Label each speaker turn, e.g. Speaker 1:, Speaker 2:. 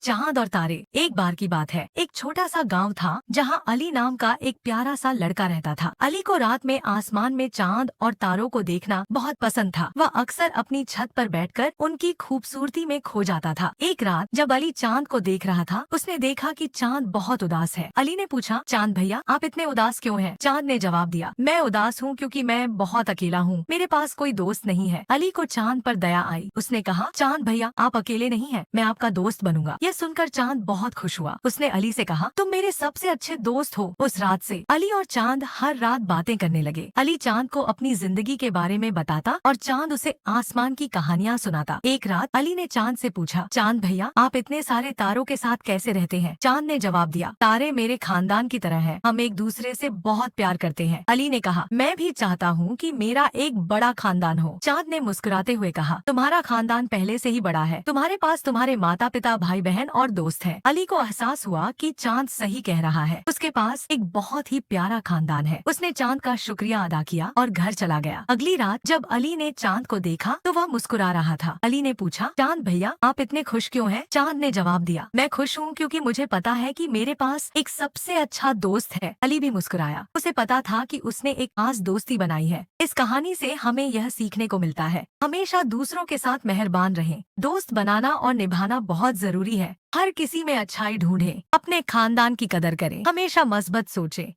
Speaker 1: चांद और तारे। एक बार की बात है, एक छोटा सा गांव था जहां अली नाम का एक प्यारा सा लड़का रहता था। अली को रात में आसमान में चांद और तारों को देखना बहुत पसंद था। वह अक्सर अपनी छत पर बैठकर उनकी खूबसूरती में खो जाता था। एक रात जब अली चांद को देख रहा था, उसने देखा कि चांद बहुत उदास है। अली ने पूछा, चांद भैया आप इतने उदास क्यों हैं? चांद ने जवाब दिया, मैं उदास हूँ क्योंकि मैं बहुत अकेला हूँ, मेरे पास कोई दोस्त नहीं है। अली को चांद पर दया आई। उसने कहा, चांद भैया आप अकेले नहीं हैं, मैं आपका दोस्त बनूंगा। यह सुनकर चांद बहुत खुश हुआ। उसने अली से कहा, तुम मेरे सबसे अच्छे दोस्त हो। उस रात से अली और चांद हर रात बातें करने लगे। अली चांद को अपनी जिंदगी के बारे में बताता और चांद उसे आसमान की कहानियाँ सुनाता। एक रात अली ने चांद से पूछा, चांद भैया आप इतने सारे तारों के साथ कैसे रहते हैं? चांद ने जवाब दिया, तारे मेरे खानदान की तरह हैं, हम एक दूसरे से बहुत प्यार करते हैं। अली ने कहा, मैं भी चाहता हूँ कि मेरा एक बड़ा खानदान हो। चांद ने मुस्कुराते हुए कहा, तुम्हारा खानदान पहले से ही बड़ा है, तुम्हारे पास तुम्हारे माता पिता भाई बहन और दोस्त हैं। अली को एहसास हुआ कि चांद सही कह रहा है, उसके पास एक बहुत ही प्यारा खानदान है। उसने चांद का शुक्रिया अदा किया और घर चला गया। अगली रात जब अली ने चांद को देखा तो वह मुस्कुरा रहा था। अली ने पूछा, चांद भैया आप इतने खुश क्यों हैं? चांद ने जवाब दिया, मैं खुश हूँ क्योंकि मुझे पता है कि मेरे पास एक सबसे अच्छा दोस्त है। अली भी मुस्कुराया, उसे पता था कि उसने एक खास दोस्ती बनाई है। इस कहानी से हमें यह सीखने को मिलता है, हमेशा दूसरों के साथ मेहरबान रहें। दोस्त बनाना और निभाना बहुत जरूरी है। हर किसी में अच्छाई ढूंढें, अपने खानदान की कदर करें, हमेशा मस्बत सोचें।